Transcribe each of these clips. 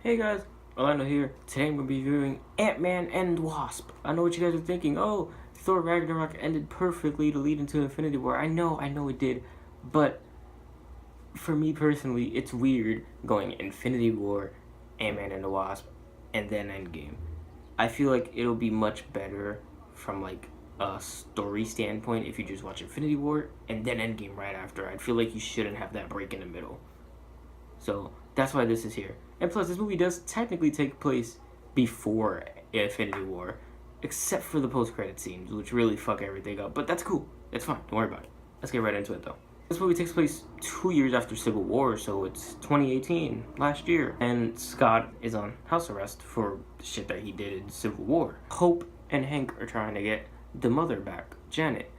Hey guys, Orlando here. Today I'm going to be reviewing Ant-Man and Wasp. I know what you guys are thinking. Oh, Thor Ragnarok ended perfectly to lead into Infinity War. I know it did. But for me personally, it's weird going Infinity War, Ant-Man and the Wasp, and then Endgame. I feel like it'll be much better from like a story standpoint if you just watch Infinity War and then Endgame right after. I feel like you shouldn't have that break in the middle. So that's why this is here. And plus, this movie does technically take place before Infinity War, except for the post-credit scenes, which really fuck everything up. But that's cool. It's fine. Don't worry about it. Let's get right into it, though. This movie takes place 2 years after Civil War, so it's 2018, last year. And Scott is on house arrest for the shit that he did in Civil War. Hope and Hank are trying to get the mother back, Janet.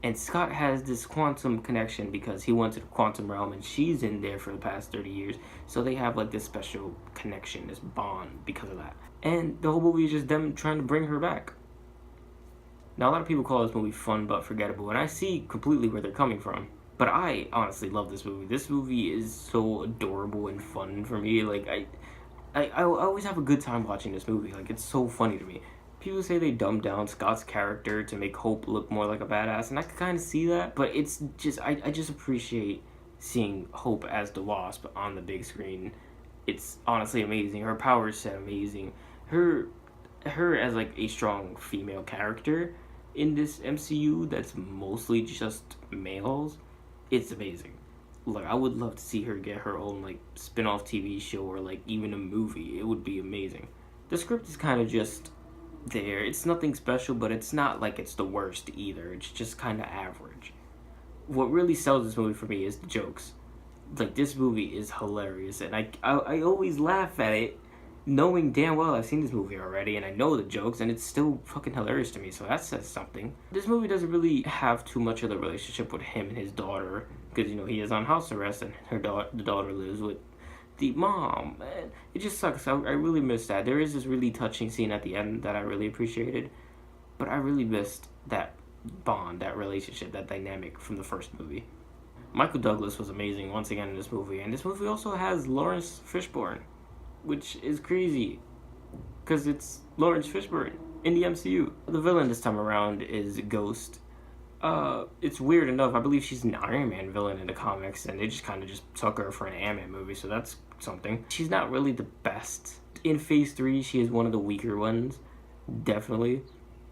And Scott has this quantum connection because he went to the quantum realm and she's in there for the past 30 years. So they have like this special connection, this bond because of that. And the whole movie is just them trying to bring her back. Now, a lot of people call this movie fun but forgettable, and I see completely where they're coming from. But I honestly love this movie. This movie is so adorable and fun for me. Like, I always have a good time watching this movie. Like, it's so funny to me. People say they dumbed down Scott's character to make Hope look more like a badass, and I can kind of see that, but it's just, I just appreciate seeing Hope as the Wasp on the big screen. It's honestly amazing. Her powers set amazing. Her as like a strong female character in this MCU that's mostly just males, it's amazing. Like, I would love to see her get her own like spin-off TV show or like even a movie. It would be amazing. The script is kind of just there. It's nothing special, but it's not like it's the worst either. It's just kind of average. What really sells this movie for me is the jokes. Like, this movie is hilarious, and I always laugh at it, knowing damn well I've seen this movie already, and I know the jokes, and it's still fucking hilarious to me, so that says something. This movie doesn't really have too much of the relationship with him and his daughter, because, you know, he is on house arrest, and the daughter lives with the mom. Man, it just sucks. I really miss that. There is this really touching scene at the end that I really appreciated, but I really missed that bond, that relationship, that dynamic from the first movie. Michael Douglas was amazing once again in this movie, and this movie also has Lawrence Fishburne, which is crazy, because it's Lawrence Fishburne in the MCU. The villain this time around is Ghost. It's weird enough. I believe she's an Iron Man villain in the comics, and they just kind of just took her for an Ant-Man movie, so that's something. She's not really the best. In Phase 3, she is one of the weaker ones, definitely.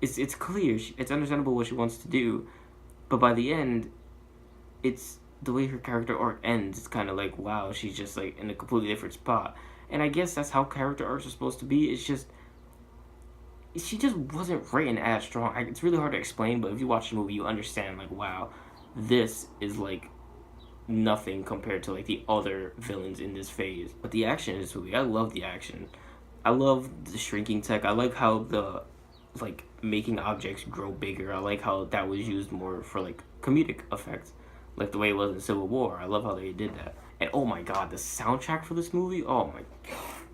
It's clear, it's understandable what she wants to do, but by the end, it's the way her character arc ends. It's kind of like, wow, she's just like in a completely different spot. And I guess that's how character arcs are supposed to be. It's just, she just wasn't written as strong. It's really hard to explain, but if you watch the movie, you understand, like, wow, this is, like, nothing compared to, like, the other villains in this phase. But the action in this movie, I love the action. I love the shrinking tech. I like how the, like, making objects grow bigger. I like how that was used more for, like, comedic effects, like the way it was in Civil War. I love how they did that. And, oh my god, the soundtrack for this movie, oh my god.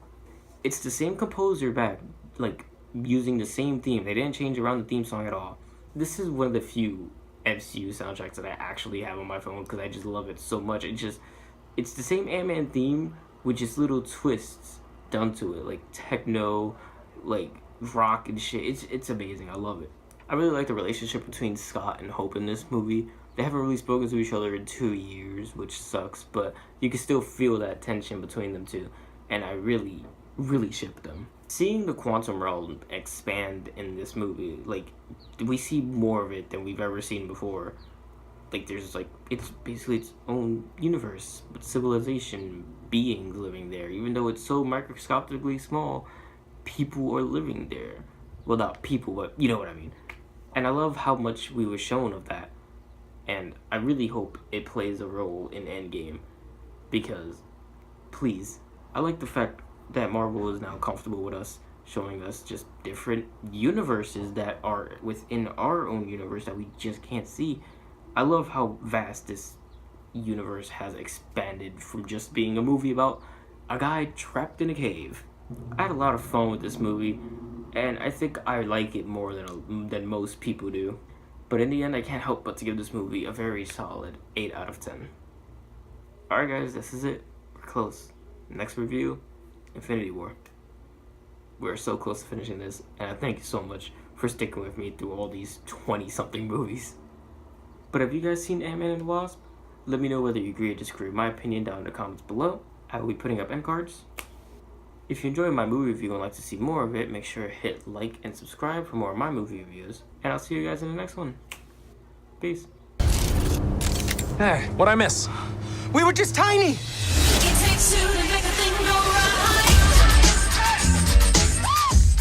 It's the same composer back, like, using the same theme. They didn't change around the theme song at all. This is one of the few MCU soundtracks that I actually have on my phone because I just love it so much. It's the same Ant-Man theme with just little twists done to it, like techno, like rock and shit. It's amazing. I love it. I really like the relationship between Scott and Hope in this movie. They haven't really spoken to each other in 2 years, which sucks, but you can still feel that tension between them two, and I really ship them. Seeing the quantum realm expand in this movie, like, we see more of it than we've ever seen before. Like, there's, like, it's basically its own universe, with civilization, beings living there. Even though it's so microscopically small, people are living there. Well, not people, but you know what I mean. And I love how much we were shown of that. And I really hope it plays a role in Endgame, because, please, I like the fact that Marvel is now comfortable with us, showing us just different universes that are within our own universe that we just can't see. I love how vast this universe has expanded from just being a movie about a guy trapped in a cave. I had a lot of fun with this movie, and I think I like it more than most people do. But in the end, I can't help but to give this movie a very solid 8 out of 10. Alright guys, this is it. We're close. Next review, Infinity War. We're so close to finishing this, and I thank you so much for sticking with me through all these 20-something movies. But have you guys seen Ant-Man and the Wasp? Let me know whether you agree or disagree with my opinion down in the comments below. I will be putting up end cards. If you enjoyed my movie review and like to see more of it, make sure to hit like and subscribe for more of my movie reviews. And I'll see you guys in the next one. Peace. Hey, what'd I miss? We were just tiny! It takes two to